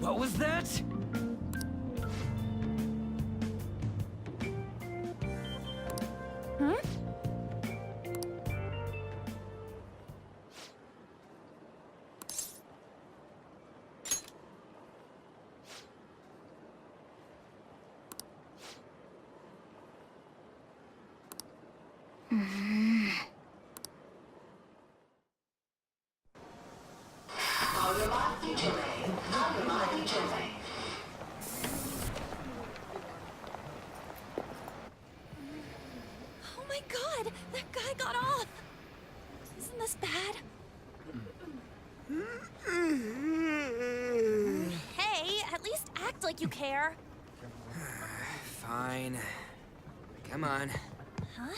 What was that? Huh? Oh my god! That guy got off! Isn't this bad? Hey, at least act like you care. Fine. Come on. Huh?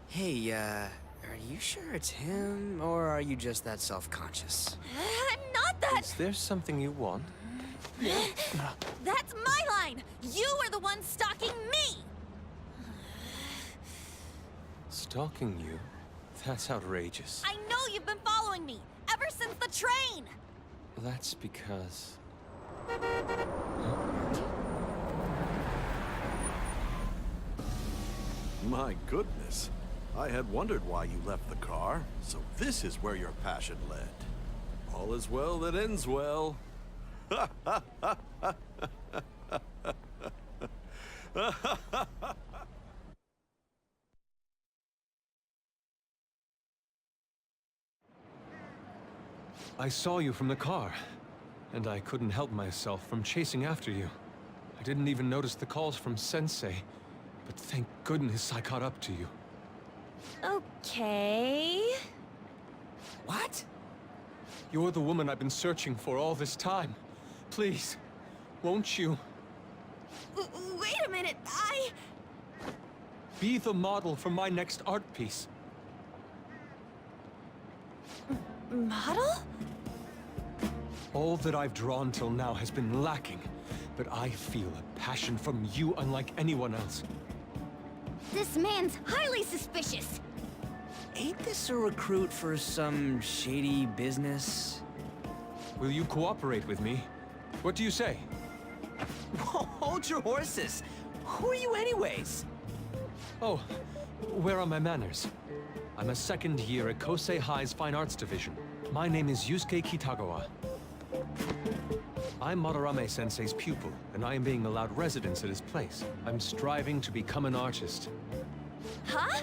Hey, are you sure it's him, or are you just that self-conscious? I'm not that. Is there something you want? That's my line. You are the one stalking me. Stalking you? That's outrageous. I know you've been following me ever since the train. That's because... My goodness. I had wondered why you left the car, so this is where your passion led. All is well that ends well. I saw you from the car, and I couldn't help myself from chasing after you. I didn't even notice the calls from Sensei, but thank goodness I caught up to you. Okay. What? You're the woman I've been searching for all this time. Please, won't you Wait a minute. be the model for my next art piece? Model? All that I've drawn till now has been lacking, but I feel a passion from you unlike anyone else. This man's highly suspicious. Ain't this a recruit for some shady business? Will you cooperate with me? What do you say? Hold your horses! Who are you anyways? Oh, where are my manners? I'm a second year at Kosei High's Fine Arts Division. My name is Yusuke Kitagawa. I'm Madarame-sensei's pupil, and I am being allowed residence at his place. I'm striving to become an artist. Huh?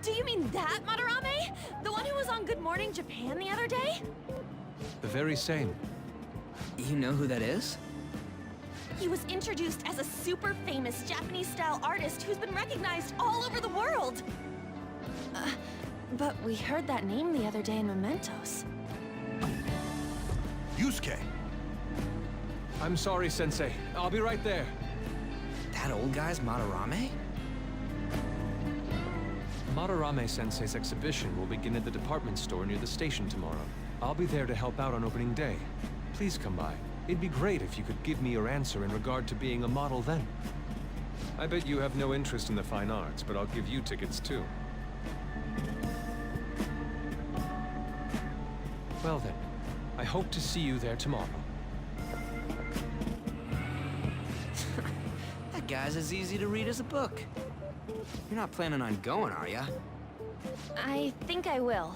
Do you mean that Madarame? The one who was on Good Morning Japan the other day? The very same. You know who that is? He was introduced as a super famous Japanese-style artist who's been recognized all over the world. But we heard that name the other day in Mementos. Yusuke! I'm sorry, Sensei. I'll be right there. That old guy's Madarame? Madarame-sensei's exhibition will begin at the department store near the station tomorrow. I'll be there to help out on opening day. Please come by. It'd be great if you could give me your answer in regard to being a model then. I bet you have no interest in the fine arts, but I'll give you tickets too. Well then, I hope to see you there tomorrow. That guy's as easy to read as a book. You're not planning on going, are ya? I think I will.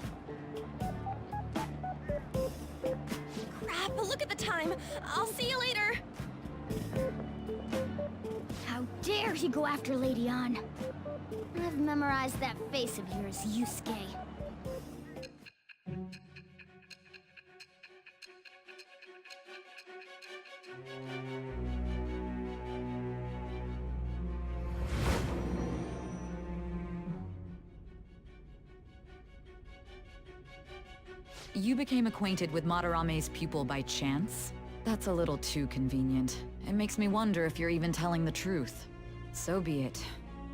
Crap, look at the time. I'll see you later. How dare he go after Lady Ann? I've memorized that face of yours, Yusuke. you became acquainted with Madarame's pupil by chance? That's a little too convenient. It makes me wonder if you're even telling the truth. So be it.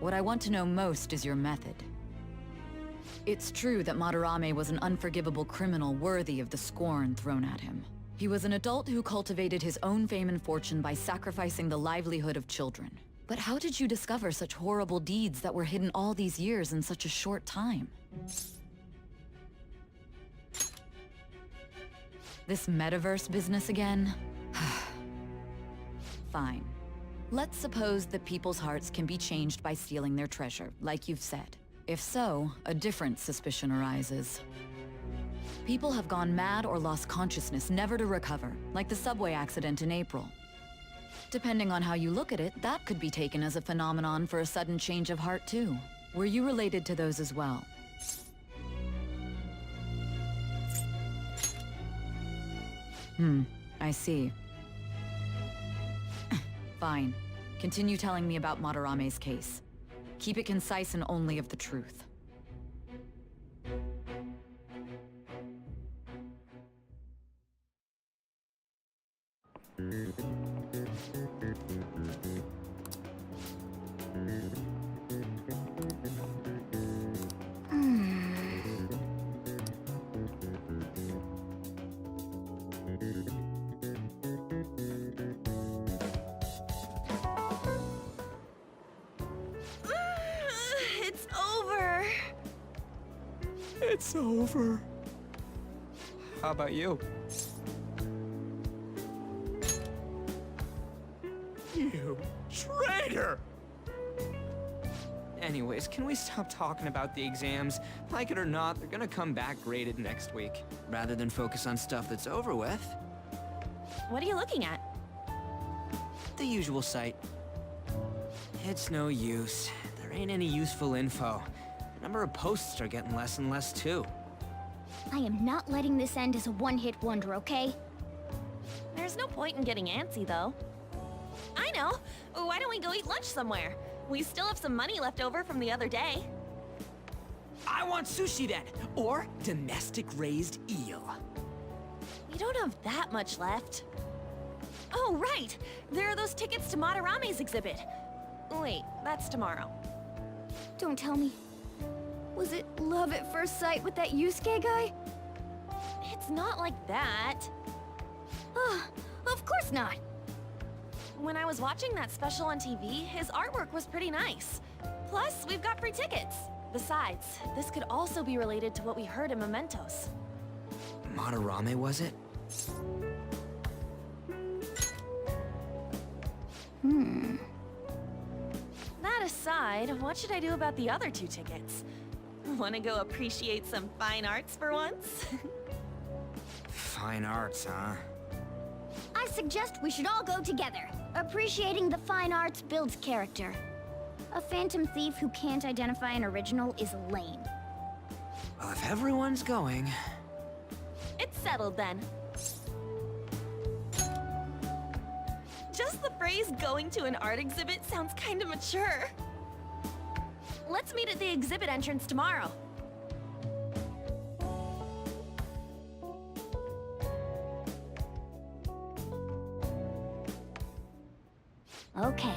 What I want to know most is your method. It's true that Madarame was an unforgivable criminal worthy of the scorn thrown at him. He was an adult who cultivated his own fame and fortune by sacrificing the livelihood of children. But how did you discover such horrible deeds that were hidden all these years in such a short time? This metaverse business again? Fine. Let's suppose that people's hearts can be changed by stealing their treasure, like you've said. If so, a different suspicion arises. People have gone mad or lost consciousness, never to recover, like the subway accident in April. Depending on how you look at it, that could be taken as a phenomenon for a sudden change of heart too. Were you related to those as well? I see. Fine. Continue telling me about Madarame's case. Keep it concise and only of the truth. It's over. It's over. How about you? You traitor! Anyways, can we stop talking about the exams? Like it or not, they're gonna come back graded next week. Rather than focus on stuff that's over with. What are you looking at? The usual site. It's no use. There ain't any useful info. The number of posts are getting less and less too. I am not letting this end as a one-hit wonder, okay? There's no point in getting antsy, though. I know! Why don't we go eat lunch somewhere? We still have some money left over from the other day. I want sushi then, or domestic-raised eel. We don't have that much left. Oh, right! There are those tickets to Madarame's exhibit. Wait, that's tomorrow. Don't tell me. Was it love at first sight with that Yusuke guy? It's not like that. Of course not. When I was watching that special on TV, his artwork was pretty nice. Plus, we've got free tickets. Besides, this could also be related to what we heard in Mementos. Madarame, was it? That aside, what should I do about the other 2 tickets? Wanna go appreciate some fine arts for once? Fine arts, huh? I suggest we should all go together. Appreciating the fine arts builds character. A phantom thief who can't identify an original is lame. Well, if everyone's going... It's settled then. Just the phrase going to an art exhibit sounds kinda mature. Let's meet at the exhibit entrance tomorrow. Okay.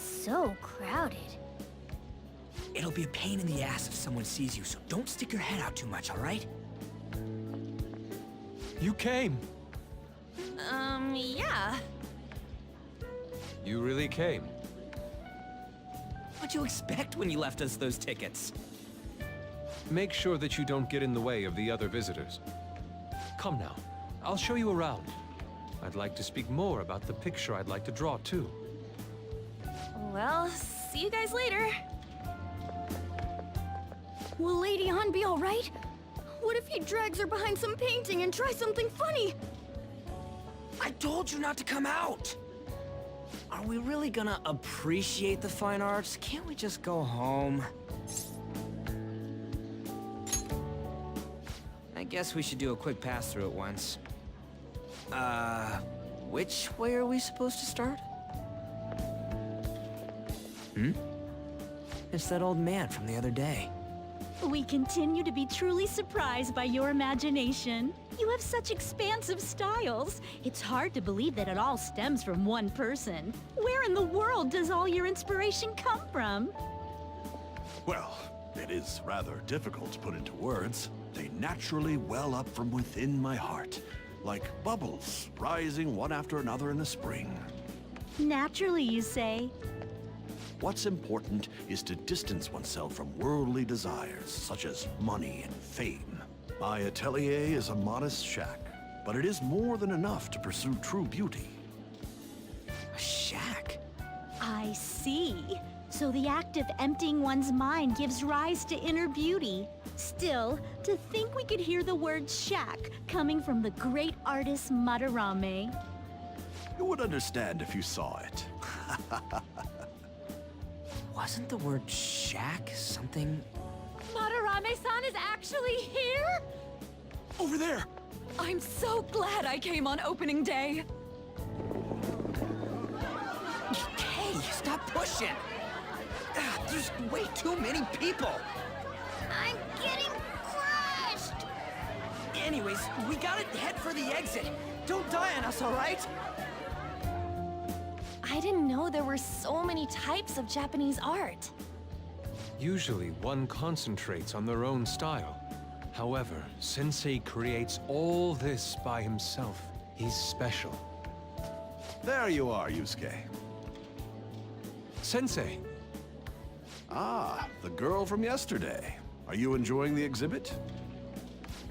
So crowded. It'll be a pain in the ass if someone sees you, so don't stick your head out too much, all right? You came. Yeah. You really came. What'd you expect when you left us those tickets? Make sure that you don't get in the way of the other visitors. Come now. I'll show you around. I'd like to speak more about the picture I'd like to draw, too. Well, see you guys later. Will Lady Han be alright? What if he drags her behind some painting and tries something funny? I told you not to come out! Are we really gonna appreciate the fine arts? Can't we just go home? I guess we should do a quick pass-through at once. Which way are we supposed to start? It's that old man from the other day. We continue to be truly surprised by your imagination. You have such expansive styles. It's hard to believe that it all stems from one person. Where in the world does all your inspiration come from? Well, it is rather difficult to put into words. They naturally well up from within my heart, like bubbles rising one after another in the spring. Naturally, you say. What's important is to distance oneself from worldly desires, such as money and fame. My atelier is a modest shack, but it is more than enough to pursue true beauty. A shack? I see. So the act of emptying one's mind gives rise to inner beauty. Still, to think we could hear the word shack coming from the great artist Madarame. You would understand if you saw it. Wasn't the word shack something? Madarame-san is actually here? Over there! I'm so glad I came on opening day. Hey, stop pushing! There's way too many people! I'm getting crushed! Anyways, we gotta head for the exit. Don't die on us, all right? I didn't know there were so many types of Japanese art. Usually, one concentrates on their own style. However, Sensei creates all this by himself. He's special. There you are, Yusuke. Sensei! Ah, the girl from yesterday. Are you enjoying the exhibit?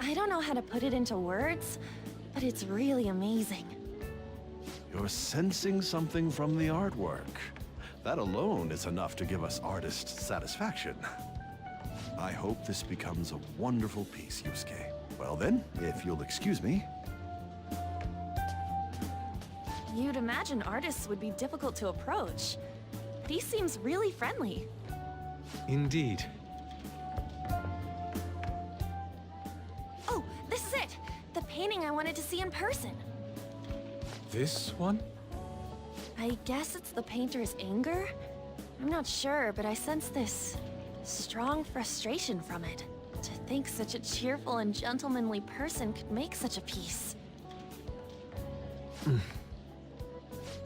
I don't know how to put it into words, but it's really amazing. You're sensing something from the artwork. That alone is enough to give us artist satisfaction. I hope this becomes a wonderful piece, Yusuke. Well then, if you'll excuse me. You'd imagine artists would be difficult to approach, but he seems really friendly. Indeed. Oh, this is it! The painting I wanted to see in person. This one? I guess it's the painter's anger? I'm not sure, but I sense this strong frustration from it. To think such a cheerful and gentlemanly person could make such a piece.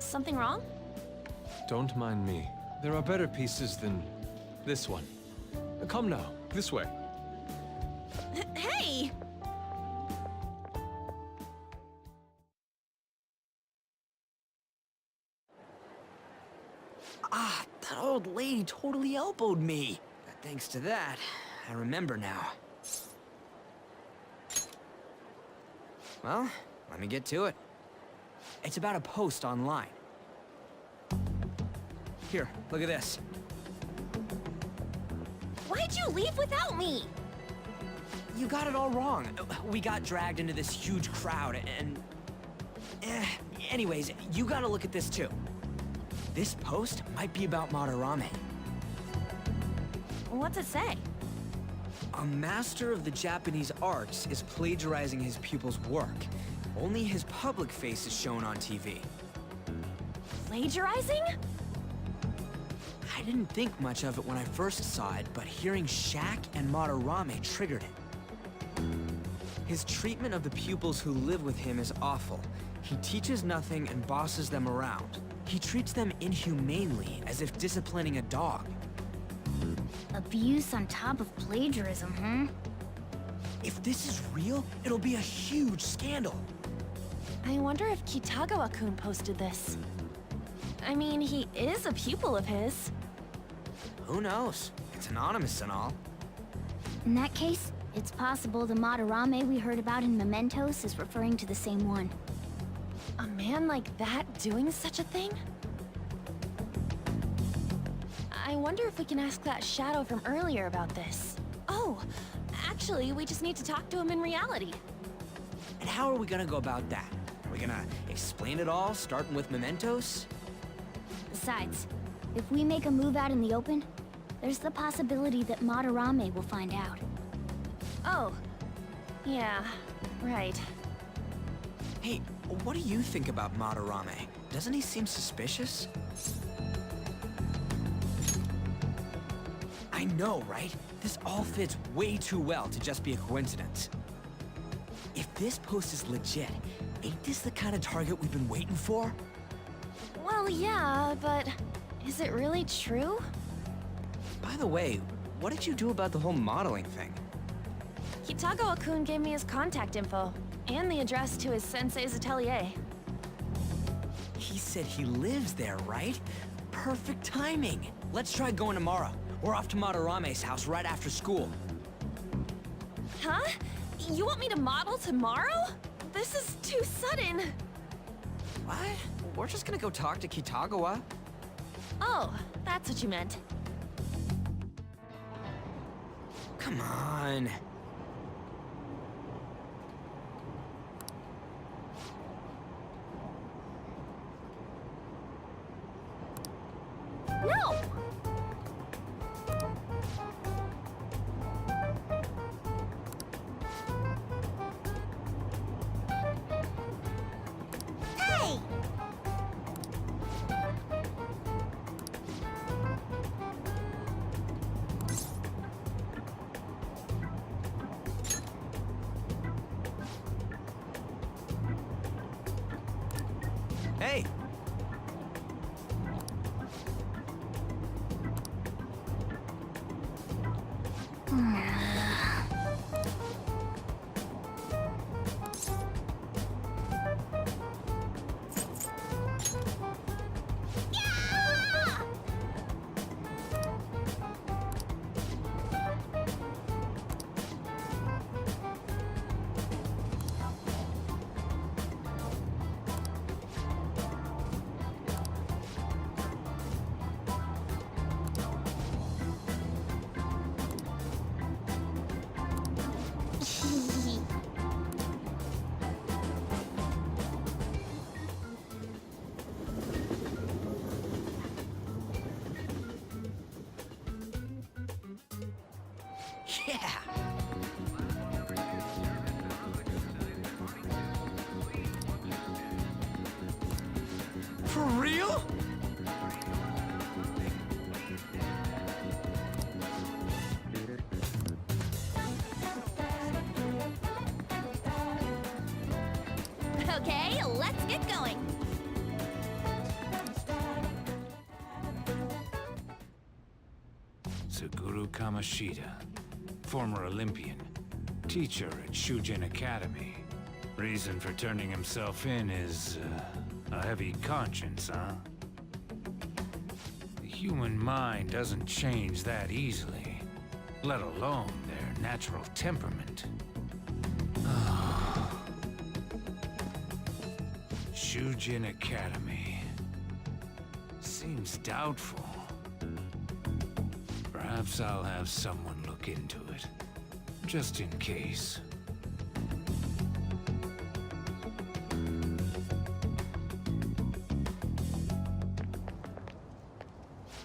Something wrong? Don't mind me. There are better pieces than this one. Come now, this way. Hey! Ah, that old lady totally elbowed me. But thanks to that, I remember now. Well, let me get to it. It's about a post online. Here, look at this. Why'd you leave without me? You got it all wrong. We got dragged into this huge crowd and... Anyways, you gotta look at this too. This post might be about Madarame. What's it say? A master of the Japanese arts is plagiarizing his pupil's work. Only his public face is shown on TV. Plagiarizing? I didn't think much of it when I first saw it, but hearing Shack and Madarame triggered it. His treatment of the pupils who live with him is awful. He teaches nothing and bosses them around. He treats them inhumanely, as if disciplining a dog. Abuse on top of plagiarism, huh? If this is real, it'll be a huge scandal. I wonder if Kitagawa-kun posted this. I mean, he is a pupil of his. Who knows? It's anonymous and all. In that case, It's possible the Madarame we heard about in Mementos is referring to the same one. A man like that doing such a thing? I wonder if we can ask that shadow from earlier about this. Oh, actually, we just need to talk to him in reality. And how are we gonna go about that? Are we gonna explain it all, starting with Mementos? Besides, if we make a move out in the open, there's the possibility that Madarame will find out. Oh, yeah, right. Hey, what do you think about Madarame? Doesn't he seem suspicious? I know, right? This all fits way too well to just be a coincidence. If this post is legit, ain't this the kind of target we've been waiting for? Well, yeah, but is it really true? By the way, what did you do about the whole modeling thing? Kitagawa-kun gave me his contact info, and the address to his sensei's atelier. He said he lives there, right? Perfect timing. Let's try going tomorrow. We're off to Madarame's house right after school. Huh? You want me to model tomorrow? This is too sudden. What? We're just gonna go talk to Kitagawa. Oh, that's what you meant. Come on. No! Hey! Hey! Yeah! For real? Okay, let's get going. Suguru Kamoshida, former Olympian, teacher at Shujin Academy. Reason for turning himself in is, a heavy conscience, huh? The human mind doesn't change that easily, let alone their natural temperament. Shujin Academy. Seems doubtful. Perhaps I'll have someone look into it, just in case.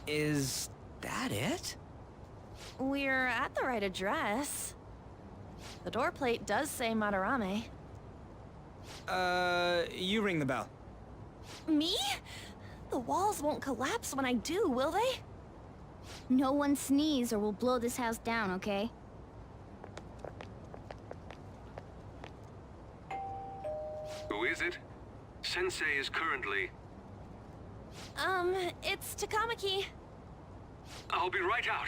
Is that it? We're at the right address. The door plate does say Madarame. You ring the bell. Me? The walls won't collapse when I do, will they? No one sneeze or we'll blow this house down, okay? Who is it? Sensei is currently... It's Takamaki. I'll be right out.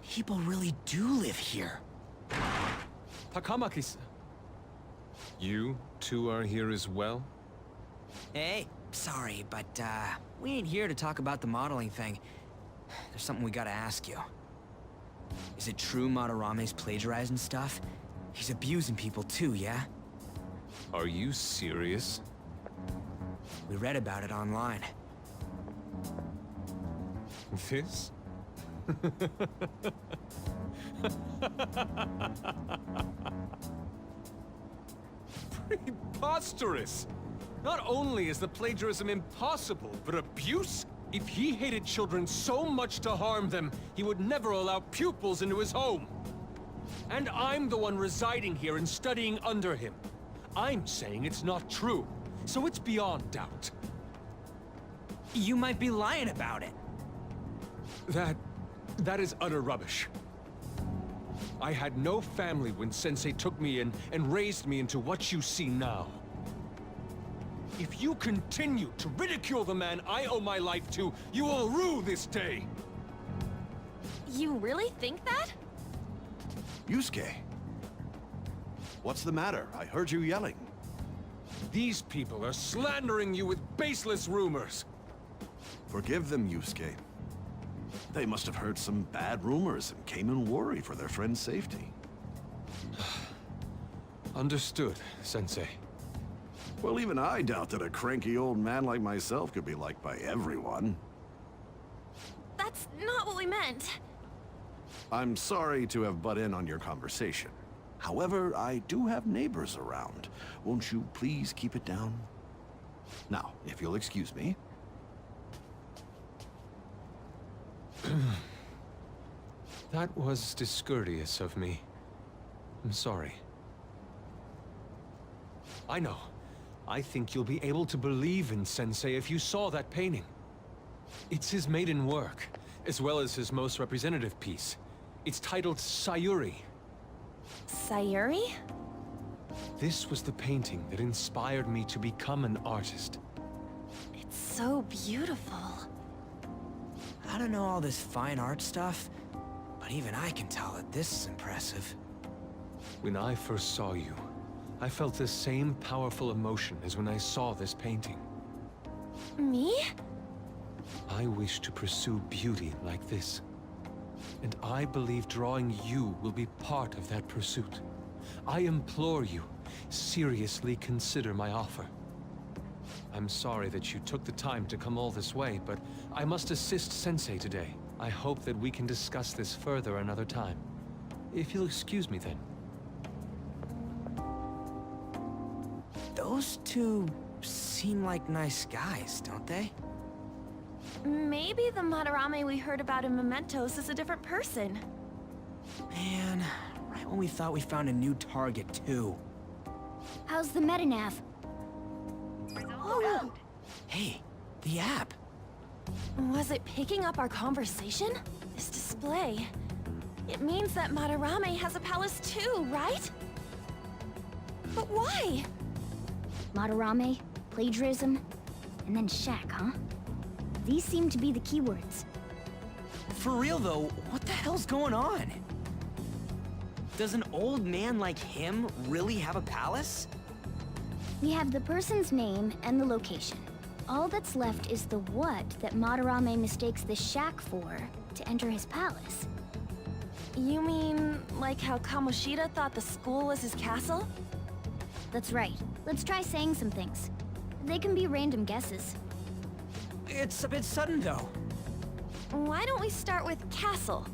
People really do live here. Takamaki-san. You two are here as well? Hey, sorry, but, we ain't here to talk about the modeling thing. There's something we gotta ask you. Is it true Madarame's plagiarizing stuff? He's abusing people too, yeah? Are you serious? We read about it online. This? Preposterous! Not only is the plagiarism impossible, but abuse? If he hated children so much to harm them, he would never allow pupils into his home. And I'm the one residing here and studying under him. I'm saying it's not true, so it's beyond doubt. You might be lying about it. That is utter rubbish. I had no family when Sensei took me in and raised me into what you see now. If you continue to ridicule the man I owe my life to, you will rue this day! You really think that? Yusuke. What's the matter? I heard you yelling. These people are slandering you with baseless rumors. Forgive them, Yusuke. They must have heard some bad rumors and came in worry for their friend's safety. Understood, Sensei. Well, even I doubt that a cranky old man like myself could be liked by everyone. That's not what we meant. I'm sorry to have butt in on your conversation. However, I do have neighbors around. Won't you please keep it down? Now, if you'll excuse me. That was discourteous of me. I'm sorry. I know. I think you'll be able to believe in Sensei if you saw that painting. It's his maiden work, as well as his most representative piece. It's titled Sayuri. Sayuri? This was the painting that inspired me to become an artist. It's so beautiful. I don't know all this fine art stuff, but even I can tell that this is impressive. When I first saw you, I felt the same powerful emotion as when I saw this painting. Me? I wish to pursue beauty like this. And I believe drawing you will be part of that pursuit. I implore you, seriously consider my offer. I'm sorry that you took the time to come all this way, but I must assist Sensei today. I hope that we can discuss this further another time. If you'll excuse me then. Those two seem like nice guys, don't they? Maybe the Madarame we heard about in Mementos is a different person. Man, right when we thought we found a new target, too. How's the metanav? Oh, Hey, the app. Was it picking up our conversation? This display. It means that Madarame has a palace too, right? But why? Madarame, plagiarism, and then Shaq, huh? These seem to be the keywords. For real, though, what the hell's going on? Does an old man like him really have a palace? We have the person's name and the location. All that's left is the what that Madarame mistakes the shack for to enter his palace. You mean, like how Kamoshida thought the school was his castle? That's right. Let's try saying some things. They can be random guesses. It's a bit sudden, though. Why don't we start with castle?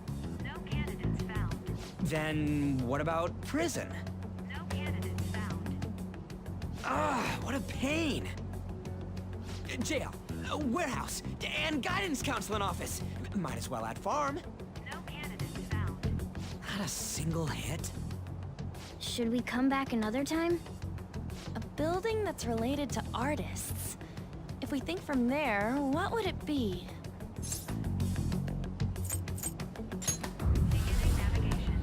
No candidates found. Then what about prison? No candidates found. Ah, what a pain! Jail, warehouse, and guidance counseling office. Might as well add farm. No candidates found. Not a single hit. Should we come back another time? A building that's related to artists. If we think from there, what would it be? Beginning navigation.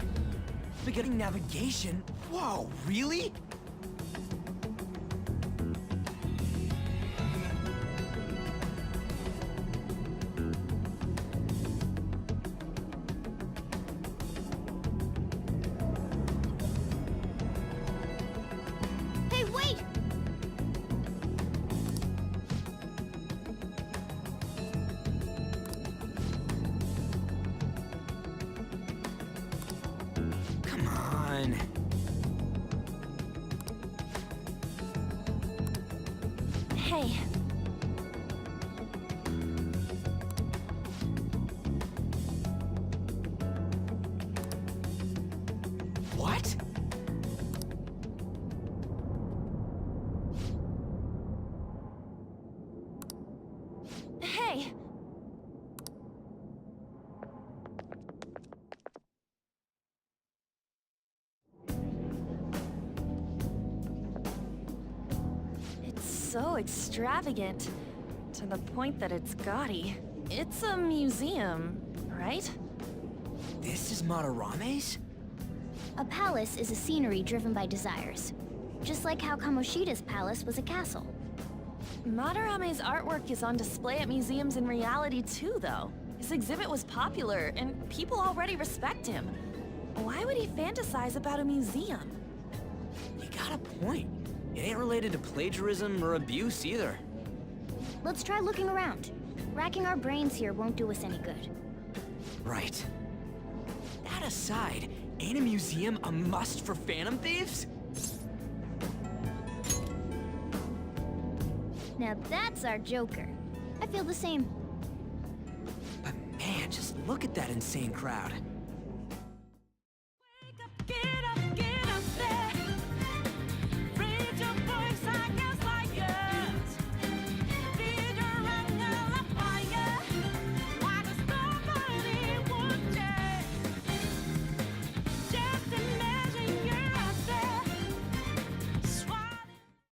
Beginning navigation? Whoa, really? Hey, wait! Okay. It's so extravagant, to the point that it's gaudy. It's a museum, right? This is Madarame's? A palace is a scenery driven by desires. Just like how Kamoshida's palace was a castle. Madarame's artwork is on display at museums in reality too, though. His exhibit was popular, and people already respect him. Why would he fantasize about a museum? You got a point. It ain't related to plagiarism or abuse either. Let's try looking around. Racking our brains here won't do us any good. Right. That aside, ain't a museum a must for Phantom Thieves? Now that's our Joker. I feel the same. But man, just look at that insane crowd.